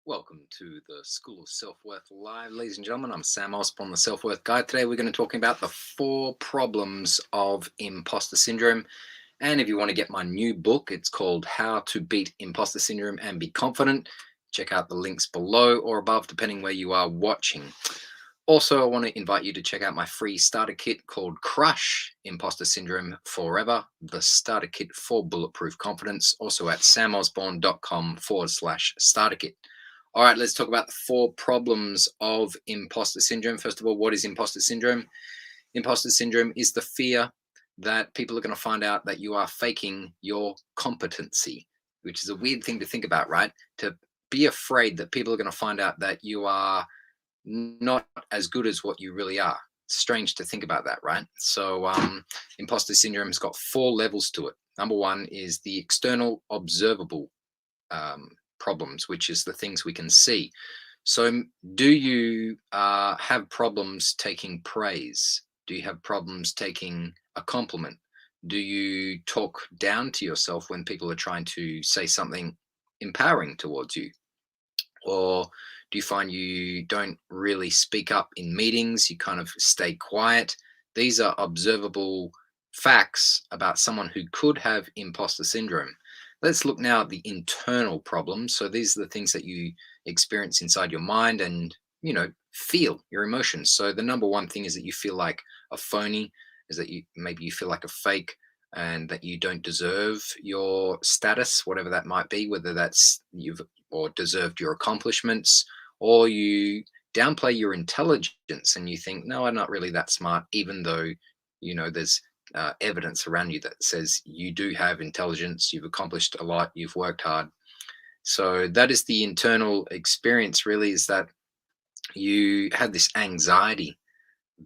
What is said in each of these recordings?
Welcome to the School of Self-Worth Live, ladies and gentlemen. I'm Sam Osborne, the Self-Worth Guide. Today we're going to talk about the 4 problems of imposter syndrome. And if you want to get my new book, it's called How to Beat Imposter Syndrome and Be Confident. Check out the links below or above, depending where you are watching. Also, I want to invite you to check out my free starter kit called Crush Imposter Syndrome Forever, the starter kit for bulletproof confidence, also at samosborne.com/starter kit. All right, let's talk about the 4 problems of imposter syndrome. First of all, what is imposter syndrome? Imposter syndrome is the fear that people are going to find out that you are faking your competency, which is a weird thing to think about, right? To be afraid that people are going to find out that you are not as good as what you really are. It's strange to think about that, right? So, imposter syndrome has got 4 levels to it. Number one is the external observable problems, which is the things we can see. So, do you have problems taking praise? Do you have problems taking a compliment? Do you talk down to yourself when people are trying to say something empowering towards you? Or do you find you don't really speak up in meetings? You kind of stay quiet. These are observable facts about someone who could have imposter syndrome. Let's look now at the internal problems. So these are the things that you experience inside your mind and, feel your emotions. So the number one thing is that you feel like a phony, is that you feel like a fake, and that you don't deserve your status, whatever that might be, whether that's you've or deserved your accomplishments, or you downplay your intelligence and you think, no, I'm not really that smart, even though, there's evidence around you that says you do have intelligence, you've accomplished a lot, you've worked hard. So that is the internal experience, really, is that you have this anxiety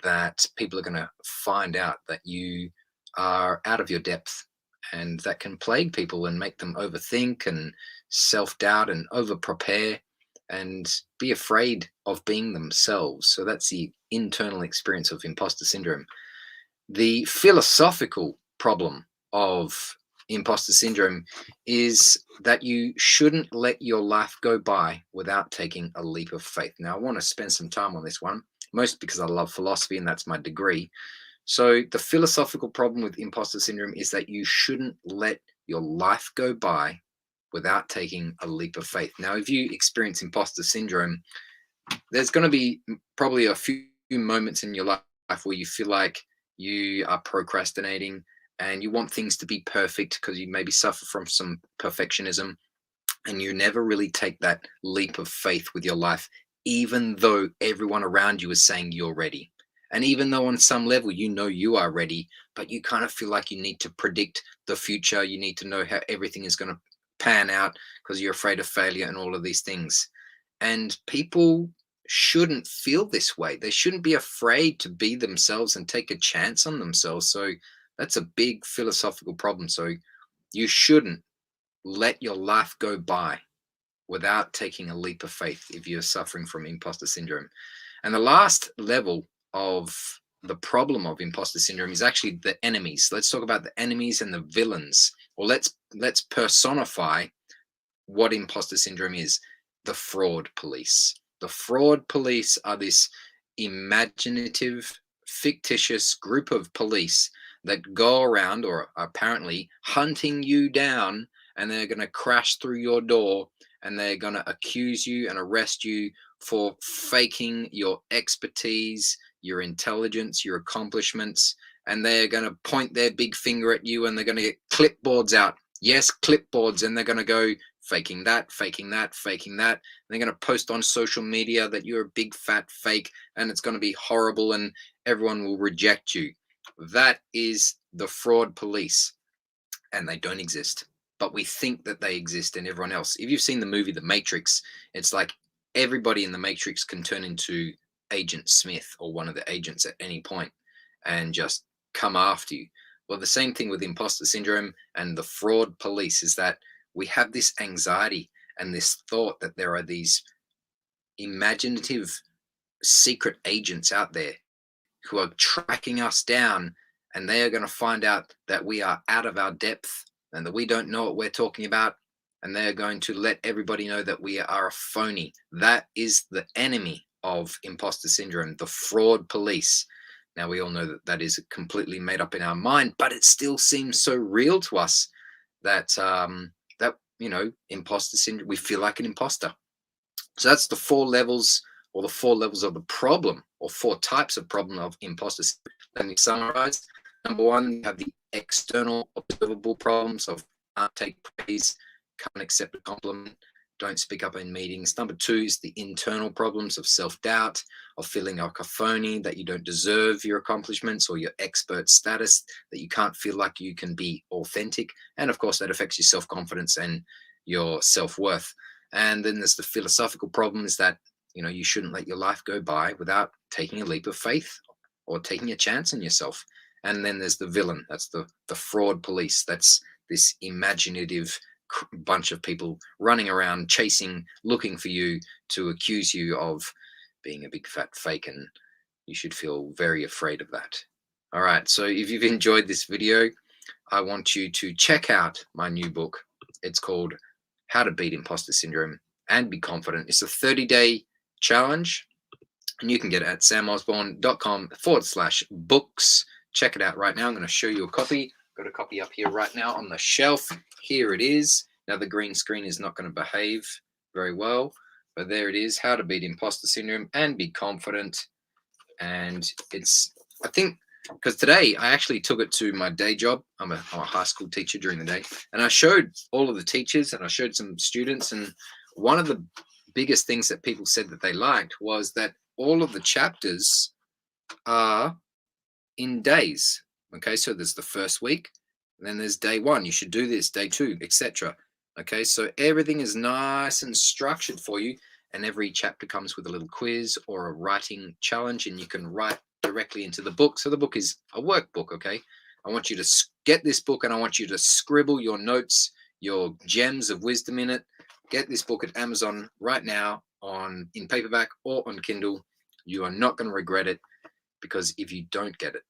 that people are going to find out that you are out of your depth, and that can plague people and make them overthink and self-doubt and over prepare and be afraid of being themselves. So that's the internal experience of imposter syndrome. The philosophical problem of imposter syndrome is that you shouldn't let your life go by without taking a leap of faith. Now, I want to spend some time on this one, mostly because I love philosophy and that's my degree. So, the philosophical problem with imposter syndrome is that you shouldn't let your life go by without taking a leap of faith. Now, if you experience imposter syndrome, there's going to be probably a few moments in your life where you feel like you are procrastinating and you want things to be perfect because you maybe suffer from some perfectionism, and you never really take that leap of faith with your life, even though everyone around you is saying you're ready. And even though on some level you know you are ready, but you kind of feel like you need to predict the future, you need to know how everything is going to pan out because you're afraid of failure and all of these things. And people shouldn't feel this way. They shouldn't be afraid to be themselves and take a chance on themselves. So that's a big philosophical problem. So you shouldn't let your life go by without taking a leap of faith if you're suffering from imposter syndrome. And the last level of the problem of imposter syndrome is actually the enemies. Let's talk about the enemies and the villains. Or let's personify what imposter syndrome is: the fraud police. The fraud police are this imaginative, fictitious group of police that go around or are apparently hunting you down, and they're going to crash through your door and they're going to accuse you and arrest you for faking your expertise, your intelligence, your accomplishments, and they're going to point their big finger at you and they're going to get clipboards out. Yes, clipboards, and they're going to go faking that, faking that, faking that. They're going to post on social media that you're a big fat fake and it's going to be horrible and everyone will reject you. That is the fraud police, and they don't exist. But we think that they exist in everyone else. If you've seen the movie The Matrix, it's like everybody in the Matrix can turn into Agent Smith or one of the agents at any point and just come after you. Well, the same thing with imposter syndrome and the fraud police is that we have this anxiety and this thought that there are these imaginative secret agents out there who are tracking us down, and they are going to find out that we are out of our depth and that we don't know what we're talking about. and they're going to let everybody know that we are a phony. That is the enemy of imposter syndrome, the fraud police. Now, we all know that that is completely made up in our mind, but it still seems so real to us that imposter syndrome, we feel like an imposter. So that's the 4 levels, or the 4 levels of the problem, or 4 types of problem of imposter syndrome. Let me summarize. Number 1, you have the external observable problems of can't take praise, can't accept a compliment, don't speak up in meetings. Number 2 is the internal problems of self-doubt, of feeling like a phony, that you don't deserve your accomplishments or your expert status, that you can't feel like you can be authentic. And of course, that affects your self-confidence and your self-worth. And then there's the philosophical problem, is that you shouldn't let your life go by without taking a leap of faith or taking a chance in yourself. And then there's the villain. That's the fraud police. That's this imaginative bunch of people running around chasing, looking for you to accuse you of being a big fat fake, and you should feel very afraid of that. All right, so if you've enjoyed this video, I want you to check out my new book. It's called How to Beat Imposter Syndrome and Be Confident. It's a 30-day challenge, and you can get it at samosborne.com/books. Check it out right now. I'm going to show you a copy. Got a copy up here right now on the shelf. Here it is. Now, the green screen is not going to behave very well, but there it is. How to Beat Imposter Syndrome and Be Confident. And it's, I think, because today I actually took it to my day job. I'm a high school teacher during the day, and I showed all of the teachers and I showed some students, and one of the biggest things that people said that they liked was that all of the chapters are in days. Okay, so there's the first week, and then there's day 1. You should do this, day 2, etc. Okay, so everything is nice and structured for you, and every chapter comes with a little quiz or a writing challenge, and you can write directly into the book. So the book is a workbook. Okay, I want you to get this book, and I want you to scribble your notes, your gems of wisdom in it. Get this book at Amazon right now, in paperback or on Kindle. You are not going to regret it, because if you don't get it,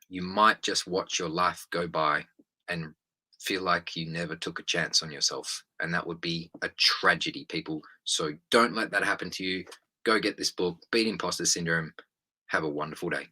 you might just watch your life go by and feel like you never took a chance on yourself. And that would be a tragedy, people. So don't let that happen to you. Go get this book, Beat Imposter Syndrome. Have a wonderful day.